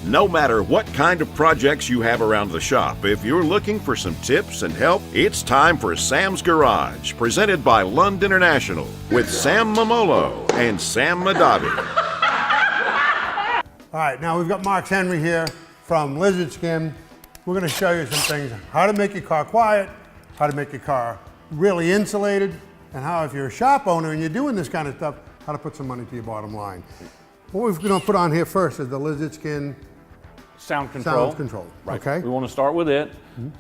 No matter what kind of projects you have around the shop, if you're looking for some tips and help, it's time for Sam's Garage, presented by Lund International, with Sam Mamolo and Sam Madavi. All right, now we've got Marks Henry here from Lizard Skin. We're going to show you some things, how to make your car quiet, how to make your car really insulated, and how if you're a shop owner and you're doing this kind of stuff, how to put some money to your bottom line. What we're going to put on here first is the Lizard Skin sound control. Right. Okay. We want to start with it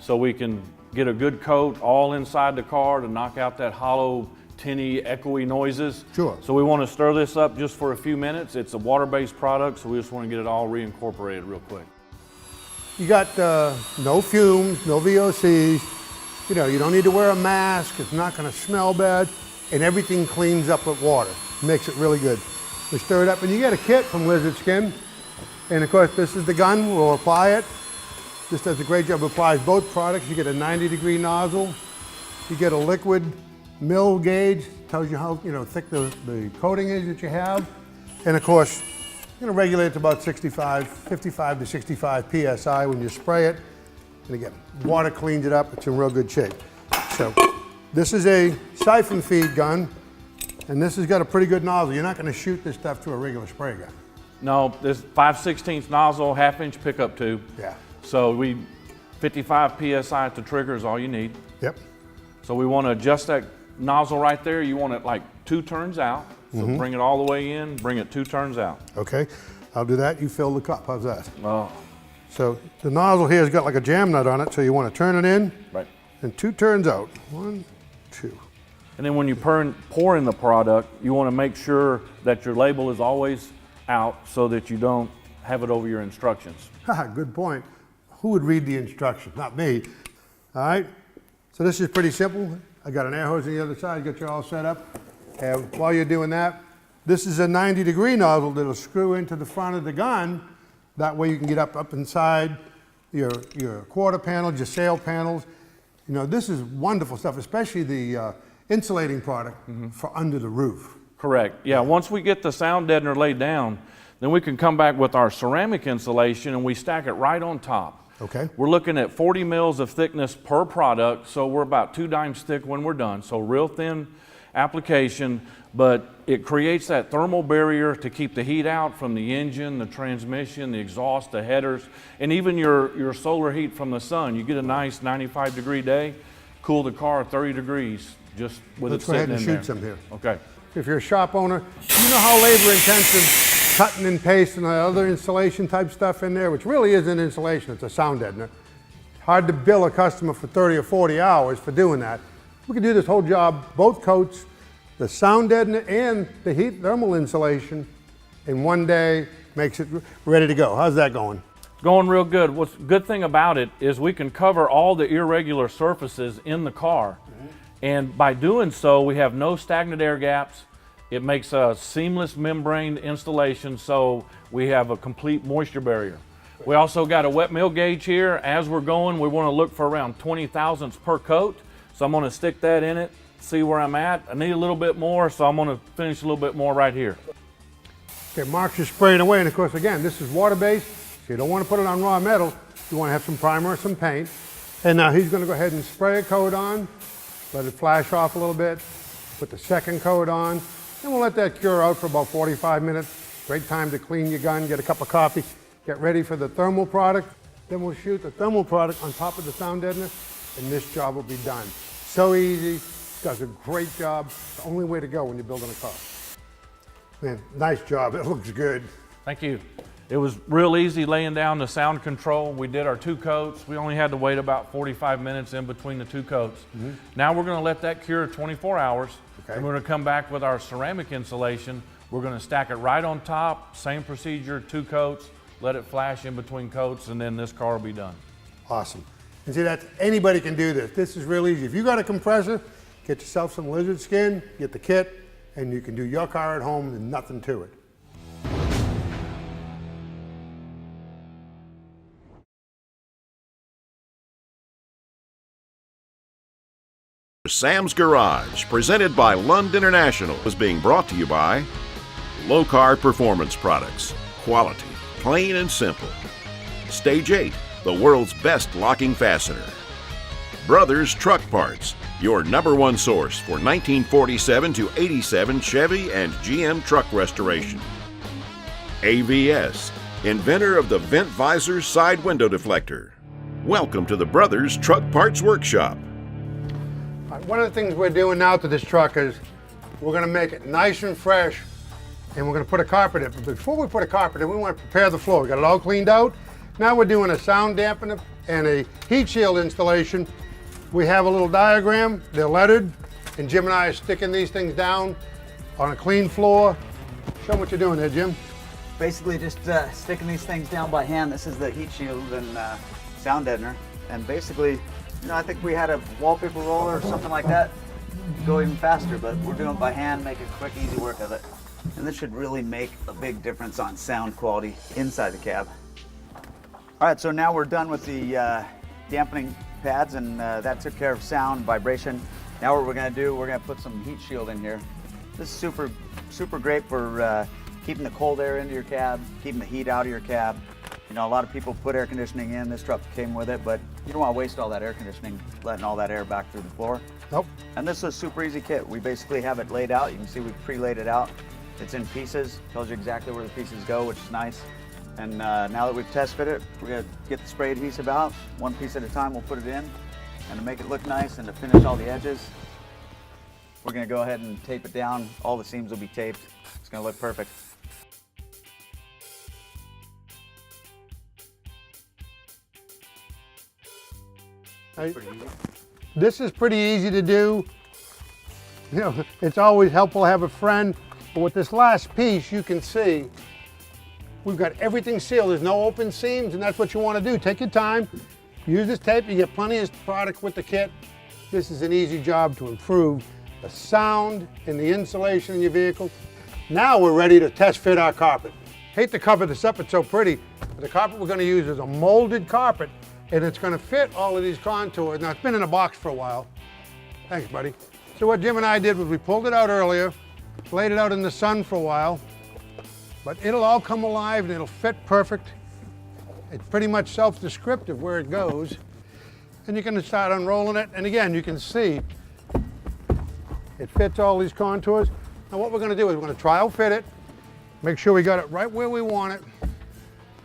so we can get a good coat all inside the car to knock out that hollow, tinny, echoey noises. Sure. So we want to stir this up just for a few minutes. It's a water-based product, so we just want to get it all reincorporated real quick. You got no fumes, no VOCs. You know, you don't need to wear a mask. It's not going to smell bad, and everything cleans up with water. Makes it really good. We stir it up, and you get a kit from Lizard Skin. And of course, this is the gun. We'll apply it. This does a great job. It applies both products. You get a 90-degree nozzle. You get a liquid mill gauge. Tells you how thick the coating is that you have. And of course, you're going to regulate it to about 55 to 65 PSI when you spray it. And again, water cleans it up. It's in real good shape. So this is a siphon feed gun. And this has got a pretty good nozzle. You're not going to shoot this stuff through a regular spray gun. No, this 5/16 nozzle, half-inch pickup tube. Yeah. So 55 PSI at the trigger is all you need. Yep. So we want to adjust that nozzle right there. You want it like 2 turns out. So bring it all the way in, bring it 2 turns out. Okay, I'll do that. You fill the cup. How's that? Oh. So the nozzle here has got like a jam nut on it, so you want to turn it in. Right. And 2 turns out. 1, 2. And then when you pour in the product, you want to make sure that your label is always out so that you don't have it over your instructions. Good point. Who would read the instructions? Not me. All right, so this is pretty simple. I got an air hose on the other side, got you all set up. And while you're doing that, this is a 90-degree nozzle that'll screw into the front of the gun. That way you can get up inside your quarter panels, your sail panels. You know, this is wonderful stuff, especially the insulating product for under the roof. Correct. Yeah, once we get the sound deadener laid down, then we can come back with our ceramic insulation and we stack it right on top. Okay. We're looking at 40 mils of thickness per product, so we're about 2 dimes thick when we're done. So real thin application, but it creates that thermal barrier to keep the heat out from the engine, the transmission, the exhaust, the headers, and even your solar heat from the sun. You get a nice 95-degree day, cool the car 30 degrees just with it sitting in there. Let's go ahead and shoot some here. Okay. If you're a shop owner, you know how labor intensive cutting and pasting and other insulation type stuff in there, which really isn't insulation, it's a sound deadener. Hard to bill a customer for 30 or 40 hours for doing that. We can do this whole job, both coats, the sound deadener and the heat thermal insulation in one day, makes it ready to go. How's that going? Going real good. What's the good thing about it is we can cover all the irregular surfaces in the car. And by doing so, we have no stagnant air gaps. It makes a seamless membrane installation, so we have a complete moisture barrier. We also got a wet mill gauge here. As we're going, we want to look for around 20 thousandths per coat. So I'm going to stick that in it, see where I'm at. I need a little bit more, so I'm going to finish a little bit more right here. Okay, Mark's just spraying away, and of course, again, this is water-based, so you don't want to put it on raw metal. You want to have some primer or some paint. And now he's going to go ahead and spray a coat on. Let it flash off a little bit, put the second coat on, and we'll let that cure out for about 45 minutes. Great time to clean your gun, get a cup of coffee, get ready for the thermal product. Then we'll shoot the thermal product on top of the sound deadener, and this job will be done. So easy, does a great job. It's the only way to go when you're building a car. Man, nice job, it looks good. Thank you. It was real easy laying down the sound control. We did our 2 coats. We only had to wait about 45 minutes in between the 2 coats. Now we're going to let that cure 24 hours. Okay. And we're going to come back with our ceramic insulation. We're going to stack it right on top. Same procedure, 2 coats. Let it flash in between coats, and then this car will be done. Awesome. And see, anybody can do this. This is real easy. If you got a compressor, get yourself some Lizard Skin, get the kit, and you can do your car at home and nothing to it. Sam's Garage, presented by Lund International, is being brought to you by Low Car Performance Products. Quality Plain and simple. Stage 8, the world's best locking fastener. Brothers Truck Parts, your #1 source for 1947 to 87 Chevy and GM truck restoration. AVS, inventor of the vent visor side window deflector. Welcome to the Brothers Truck Parts Workshop. All right, one of the things we're doing now to this truck is we're going to make it nice and fresh, and we're going to put a carpet in. But before we put a carpet in, we want to prepare the floor. We got it all cleaned out. Now we're doing a sound dampener and a heat shield installation. We have a little diagram. They're lettered, and Jim and I are sticking these things down on a clean floor. Show them what you're doing there, Jim. Basically just sticking these things down by hand. This is the heat shield and sound deadener. And basically, I think we had a wallpaper roller or something like that, go even faster, but we're doing it by hand, making quick, easy work of it. And this should really make a big difference on sound quality inside the cab. All right, so now we're done with the dampening pads, and that took care of sound, vibration. Now what we're gonna do, we're gonna put some heat shield in here. This is super great for keeping the cold air into your cab, keeping the heat out of your cab. A lot of people put air conditioning in. This truck came with it, but you don't want to waste all that air conditioning, letting all that air back through the floor. Nope. And this is a super easy kit. We basically have it laid out. You can see we've pre-laid it out. It's in pieces, tells you exactly where the pieces go, which is nice. And now that we've test fit it, we're gonna get the spray adhesive out. One piece at a time, we'll put it in. And to make it look nice and to finish all the edges, we're gonna go ahead and tape it down. All the seams will be taped. It's gonna look perfect. This is pretty easy to do. It's always helpful to have a friend. But with this last piece, you can see we've got everything sealed. There's no open seams, and that's what you want to do. Take your time, use this tape. You get plenty of product with the kit. This is an easy job to improve the sound and the insulation in your vehicle. Now we're ready to test fit our carpet. Hate to cover this up, it's so pretty. But the carpet we're going to use is a molded carpet, and it's going to fit all of these contours. Now, it's been in a box for a while. Thanks, buddy. So what Jim and I did was we pulled it out earlier, laid it out in the sun for a while, but it'll all come alive and it'll fit perfect. It's pretty much self-descriptive where it goes. And you can start unrolling it, and again, you can see it fits all these contours. Now what we're going to do is we're going to trial fit it, make sure we got it right where we want it,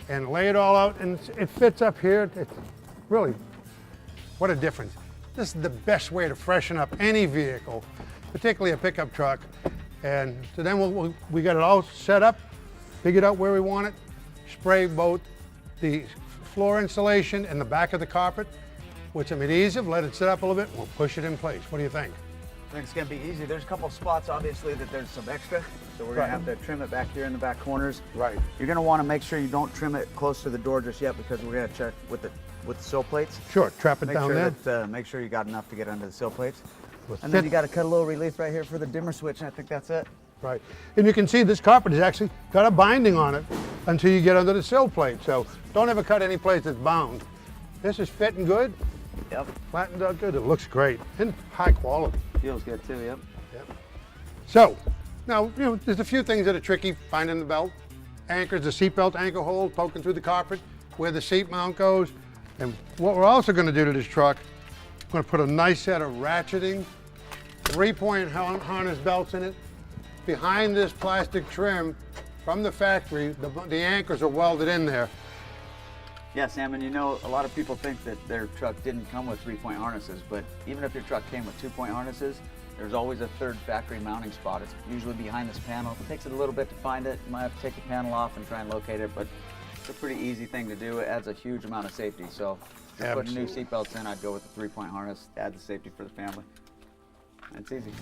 and lay it all out, and it fits up here. It's really, what a difference. This is the best way to freshen up any vehicle, particularly a pickup truck. And so then we got it all set up, figured out where we want it, spray both the floor insulation and the back of the carpet with some adhesive, let it sit up a little bit, and we'll push it in place. What do you think? I think it's gonna be easy. There's a couple of spots, obviously, that there's some extra, so we're gonna have to trim it back here in the back corners. Right. You're gonna wanna make sure you don't trim it close to the door just yet, because we're gonna check with the sill plates. Sure, trap it down there. Make sure you got enough to get under the sill plates. We'll And then fit- you gotta cut a little relief right here for the dimmer switch, and I think that's it. Right. And you can see this carpet has actually got a binding on it until you get under the sill plate. So don't ever cut any place that's bound. This is fitting good, Yep. flattened out good. It looks great and high quality. Feels good too, yep. So now, there's a few things that are tricky. Finding the belt, anchors, the seat belt anchor hole, poking through the carpet, where the seat mount goes. And what we're also going to do to this truck, we're going to put a nice set of ratcheting 3-point harness belts in it. Behind this plastic trim from the factory, the anchors are welded in there. Yeah, Sam, and a lot of people think that their truck didn't come with 3-point harnesses, but even if your truck came with 2-point harnesses, there's always a third factory mounting spot. It's usually behind this panel. It takes it a little bit to find it. You might have to take the panel off and try and locate it, but it's a pretty easy thing to do. It adds a huge amount of safety. So if you're putting new seat belts in, I'd go with the 3-point harness, add the safety for the family. It's easy.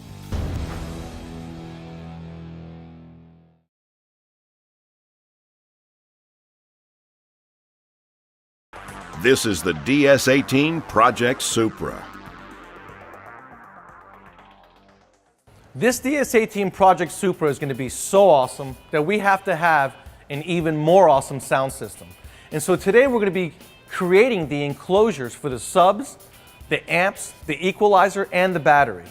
This is the DS18 Project Supra. This DS18 Project Supra is going to be so awesome that we have to have an even more awesome sound system. And so today we're going to be creating the enclosures for the subs, the amps, the equalizer, and the battery.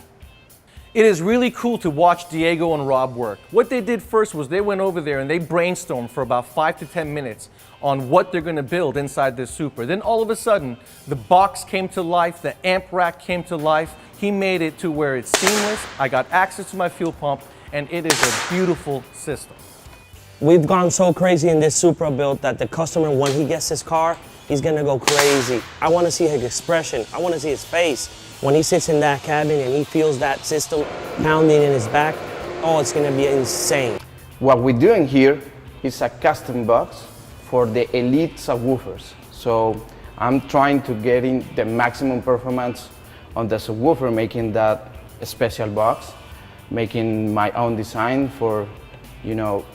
It is really cool to watch Diego and Rob work. What they did first was they went over there and they brainstormed for about 5 to 10 minutes on what they're gonna build inside this Supra. Then all of a sudden, the box came to life, the amp rack came to life. He made it to where it's seamless. I got access to my fuel pump, and it is a beautiful system. We've gone so crazy in this Supra build that the customer, when he gets his car, he's gonna go crazy. I wanna see his expression. I wanna see his face. When he sits in that cabin and he feels that system pounding in his back, oh, it's gonna be insane. What we're doing here is a custom box for the elite subwoofers. So I'm trying to get in the maximum performance on the subwoofer, making that a special box, making my own design for, you know,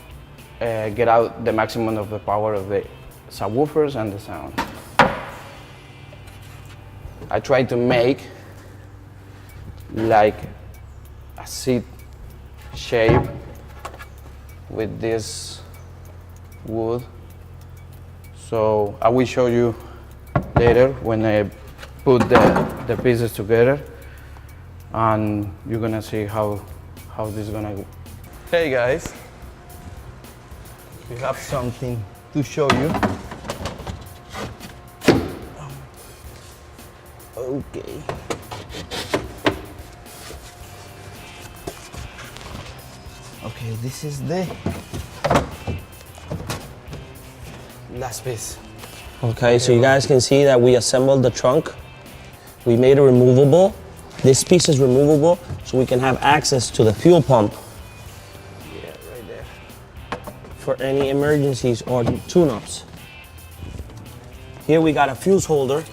get out the maximum of the power of the subwoofers and the sound. I try to make like a seat shape with this wood. So I will show you later when I put the pieces together, and you're gonna see how this is gonna go. Hey guys, we have something to show you. Okay. Okay, this is the last piece. Okay, so you guys can see that we assembled the trunk. We made it removable. This piece is removable, so we can have access to the fuel pump. Yeah, right there. For any emergencies or tune-ups. Here we got a fuse holder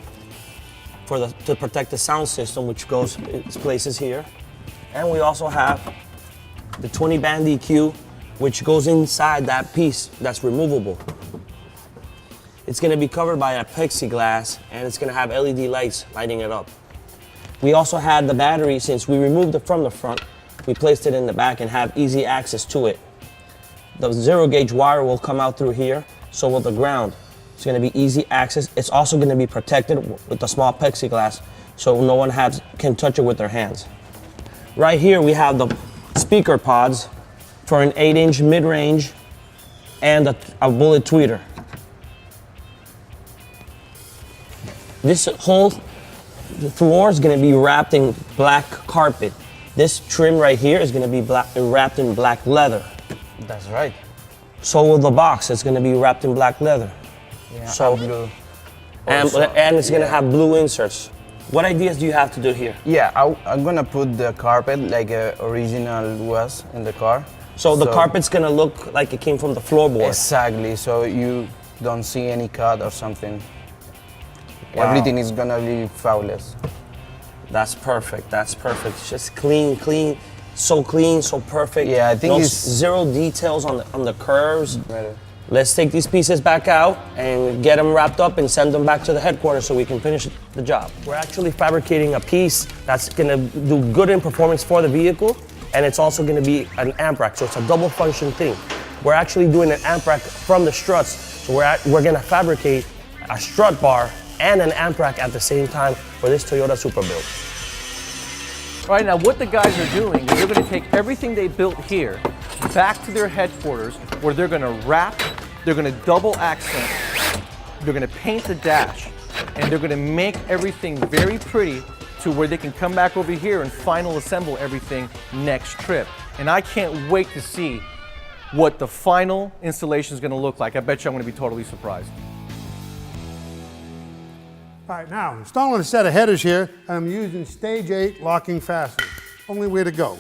to protect the sound system, which goes its places here. And we also have the 20 band EQ, which goes inside that piece that's removable. It's gonna be covered by a plexiglass, and it's gonna have LED lights lighting it up. We also had the battery, since we removed it from the front, we placed it in the back and have easy access to it. The 0 gauge wire will come out through here, so will the ground. It's gonna be easy access. It's also gonna be protected with a small plexiglass, so no one can touch it with their hands. Right here we have the speaker pods for an 8-inch mid-range and a bullet tweeter. This whole floor is gonna be wrapped in black carpet. This trim right here is gonna be wrapped in black leather. That's right. So will the box, it's gonna be wrapped in black leather. Yeah, So- and blue. And it's gonna have blue inserts. What ideas do you have to do here? Yeah, I'm gonna put the carpet like original was in the car. So the carpet's gonna look like it came from the floorboard. Exactly, so you don't see any cut or something. Wow. Everything is gonna be flawless. That's perfect, that's perfect. It's just clean, so perfect. Yeah, I think no, it's- zero details on the curves. Right. Let's take these pieces back out and get them wrapped up and send them back to the headquarters so we can finish the job. We're actually fabricating a piece that's gonna do good in performance for the vehicle, and it's also gonna be an amp rack, so it's a double function thing. We're actually doing an amp rack from the struts, so we're gonna fabricate a strut bar and an amp rack at the same time for this Toyota Supra build. All right, now what the guys are doing is they're gonna take everything they built here back to their headquarters, where they're gonna wrap, they're gonna double accent, they're gonna paint the dash, and they're gonna make everything very pretty to where they can come back over here and final assemble everything next trip. And I can't wait to see what the final installation is gonna look like. I bet you I'm gonna be totally surprised. All right, now installing a set of headers here, I'm using Stage 8 locking fasteners. Only way to go.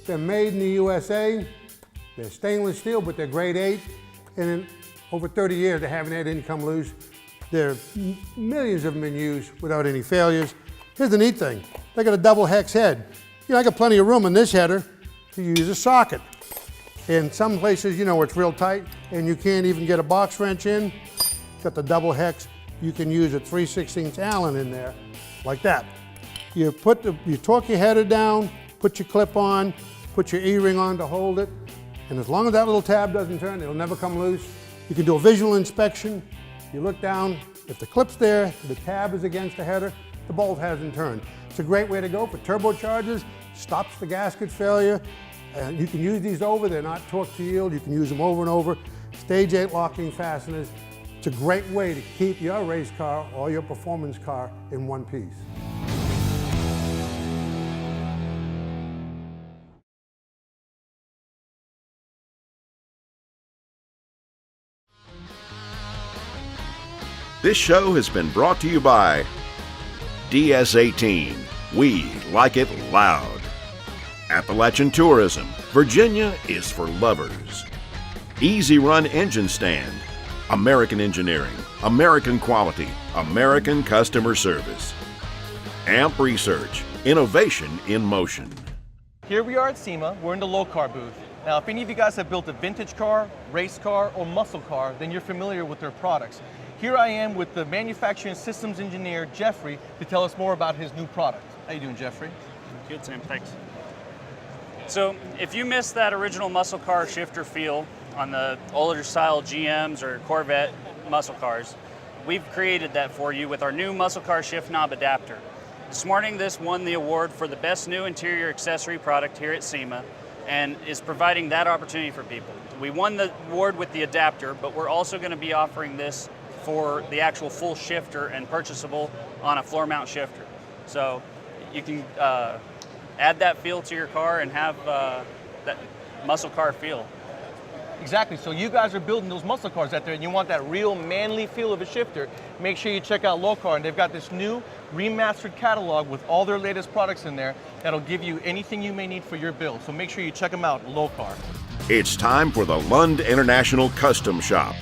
They're made in the USA. They're stainless steel, but they're grade 8. And in over 30 years, they haven't had any come loose. There are millions of them in use without any failures. Here's the neat thing. They got a double hex head. You know, I got plenty of room in this header to use a socket. In some places, you know, where it's real tight and you can't even get a box wrench in, got the double hex. You can use a 3/16 Allen in there, like that. You torque your header down, put your clip on, put your E-ring on to hold it, and as long as that little tab doesn't turn, it'll never come loose. You can do a visual inspection. You look down, if the clip's there, the tab is against the header, the bolt hasn't turned. It's a great way to go for turbochargers stops the gasket failure. And you can use these over, they're not torque to yield. You can use them over and over. Stage 8 locking fasteners. It's a great way to keep your race car or your performance car in one piece. This show has been brought to you by DS18. We like it loud. Appalachian Tourism. Virginia is for lovers. Easy Run Engine Stand. American Engineering. American Quality. American Customer Service. AMP Research. Innovation in motion. Here we are at SEMA, we're in the low car booth. Now, if any of you guys have built a vintage car, race car, or muscle car, then you're familiar with their products. Here I am with the manufacturing systems engineer, Jeffrey, to tell us more about his new product. How you doing, Jeffrey? Good, Sam, thanks. So, if you missed that original muscle car shifter feel on the older style GMs or Corvette muscle cars, we've created that for you with our new muscle car shift knob adapter. This morning, this won the award for the best new interior accessory product here at SEMA and is providing that opportunity for people. We won the award with the adapter, but we're also going to be offering this for the actual full shifter and purchasable on a floor mount shifter. So you can add that feel to your car and have that muscle car feel. Exactly, so you guys are building those muscle cars out there and you want that real manly feel of a shifter, make sure you check out Low Car, and they've got this new remastered catalog with all their latest products in there that'll give you anything you may need for your build. So make sure you check them out, Low Car. It's time for the Lund International Custom Shop.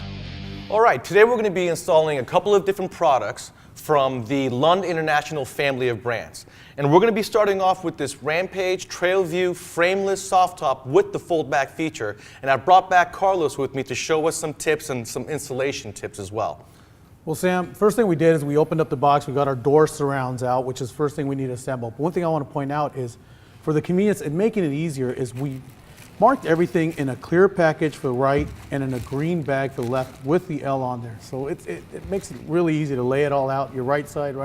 All right, today we're going to be installing a couple of different products from the Lund International family of brands. And we're going to be starting off with this Rampage Trailview frameless soft top with the fold back feature. And I brought back Carlos with me to show us some tips and some installation tips as well. Well, Sam, first thing we did is we opened up the box. We got our door surrounds out, which is the first thing we need to assemble. But one thing I want to point out is, for the convenience and making it easier, is we marked everything in a clear package for the right and in a green bag for the left with the L on there. So it makes it really easy to lay it all out, your right side,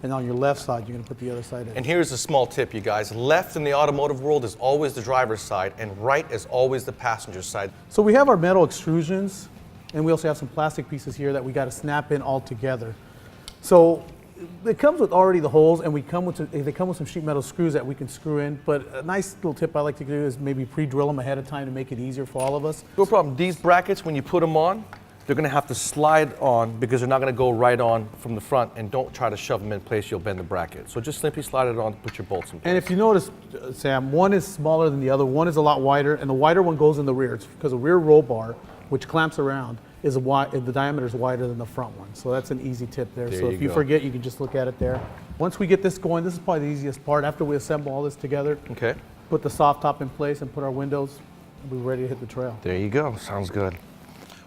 and on your left side, you're going to put the other side in. And here's a small tip, you guys. Left in the automotive world is always the driver's side, and right is always the passenger side. So we have our metal extrusions, and we also have some plastic pieces here that we got to snap in all together. So it comes with already the holes, and they come with some sheet metal screws that we can screw in. But a nice little tip I like to do is maybe pre-drill them ahead of time to make it easier for all of us. No problem. These brackets, when you put them on, they're going to have to slide on because they're not going to go right on from the front, and don't try to shove them in place, you'll bend the bracket. So just simply slide it on to put your bolts in place. And if you notice, Sam, one is smaller than the other, one is a lot wider, and the wider one goes in the rear. It's because the rear roll bar, which clamps around, is the diameter is wider than the front one. So that's an easy tip there. So if you forget, you can just look at it there. Once we get this going, this is probably the easiest part. After we assemble all this together, Okay. put the soft top in place and put our windows, we're ready to hit the trail. There you go. Sounds good.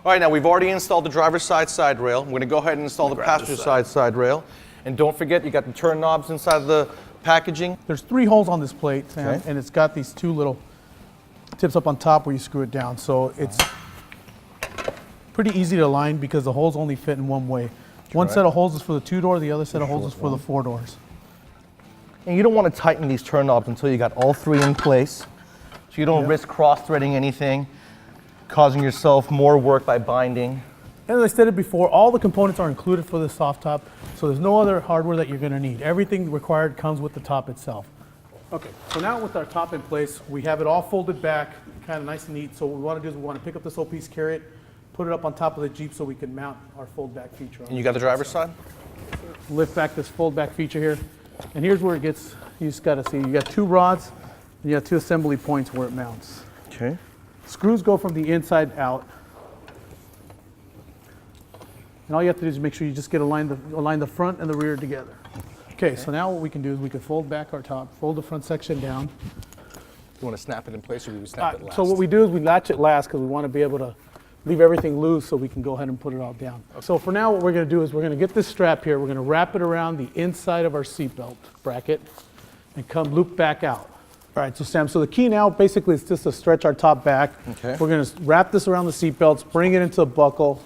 All right, now we've already installed the driver's side rail. We're going to go ahead and install the passenger side rail. And don't forget, you got the turn knobs inside of the packaging. There's 3 holes on this plate, Sam, Okay. and it's got these 2 little tips up on top where you screw it down. So it's pretty easy to align because the holes only fit in one way. One set of holes is for the 2-door, the other set of holes is for the 4 doors. And you don't want to tighten these turn knobs until you got all 3 in place. So you don't risk cross-threading anything, causing yourself more work by binding. And as I said before, all the components are included for the soft top, so there's no other hardware that you're going to need. Everything required comes with the top itself. Okay, so now with our top in place, we have it all folded back, kind of nice and neat. So what we want to do is we want to pick up this old piece, carry it, put it up on top of the Jeep so we can mount our fold back feature. And you got the driver's side? Lift back this fold back feature here. And here's where it gets, you just got to see, you got 2 rods, and you got 2 assembly points where it mounts. Okay. Screws go from the inside out. And all you have to do is make sure you just get align the front and the rear together. Okay, so now what we can do is we can fold back our top, fold the front section down. You want to snap it in place, or do we snap it last? So what we do is we latch it last because we want to be able to leave everything loose so we can go ahead and put it all down. Okay. So for now what we're going to do is we're going to get this strap here, we're going to wrap it around the inside of our seatbelt bracket and come loop back out. All right, so Sam, so the key now basically is just to stretch our top back. Okay. We're going to wrap this around the seatbelts, bring it into the buckle.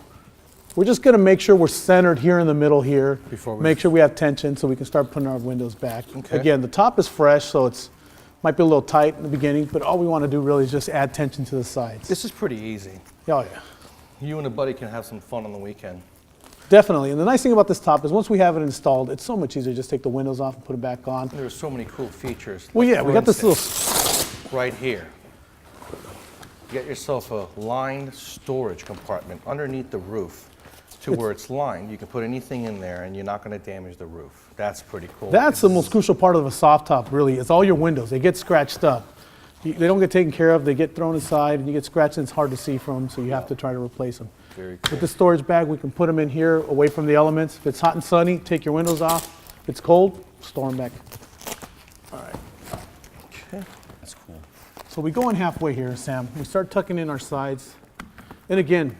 We're just going to make sure we're centered here in the middle here. Before we make sure we have tension so we can start putting our windows back. Okay. Again, the top is fresh, so it's Might be a little tight in the beginning, but all we want to do really is just add tension to the sides. This is pretty easy. Oh yeah, You and a buddy can have some fun on the weekend. definitely. And the nice thing about this top is once we have it installed, it's so much easier. Just take the windows off and put it back on. There's so many cool features. Well, yeah, For we got this little. instance, right here. Get yourself a lined storage compartment underneath the roof to where it's lined. You can put anything in there and you're not going to damage the roof. That's pretty cool. That's the most crucial part of a soft top, really. It's all your windows. They get scratched up. They don't get taken care of. They get thrown aside, and you get scratched, and it's hard to see from them, so you have to try to replace them. Very cool. With the storage bag, we can put them in here, away from the elements. If it's hot and sunny, take your windows off. If it's cold, store them back. All right. Okay. That's cool. So we go in halfway here, Sam. We start tucking in our sides. And again,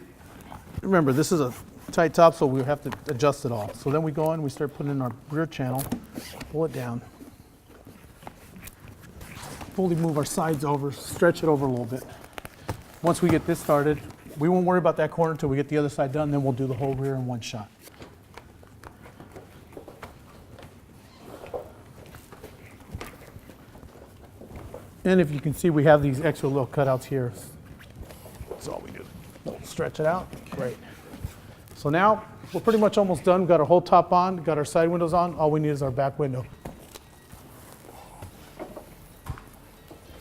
remember, this is a tight top, so we have to adjust it all. So then we go in, we start putting in our rear channel, pull it down. Fully move our sides over, stretch it over a little bit. Once we get this started, we won't worry about that corner until we get the other side done, then we'll do the whole rear in one shot. And if you can see, we have these extra little cutouts here. That's all we do. Stretch it out, great. So now, we're pretty much almost done. We've got our whole top on, got our side windows on. All we need is our back window.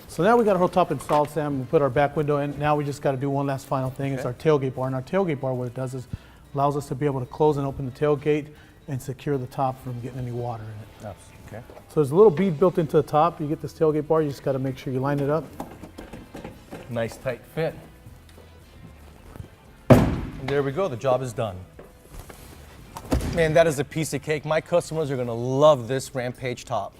So now we got our whole top installed, Sam. We put our back window in. Now we just got to do one last final thing. It's our tailgate bar. And our tailgate bar, what it does is allows us to be able to close and open the tailgate and secure the top from getting any water in it. Yes. Okay. So there's a little bead built into the top. You get this tailgate bar, you just got to make sure you line it up. Nice tight fit. And there we go. The job is done. Man, that is a piece of cake. My customers are going to love this Rampage top.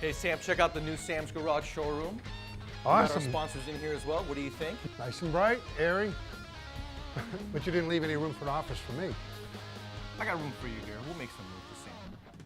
Hey, Sam, check out the new Sam's Garage showroom. We got our Awesome. sponsors in here as well. What do you think? Nice and bright, airy. But you didn't leave any room for an office for me. I got room for you here. We'll make some room for Sam.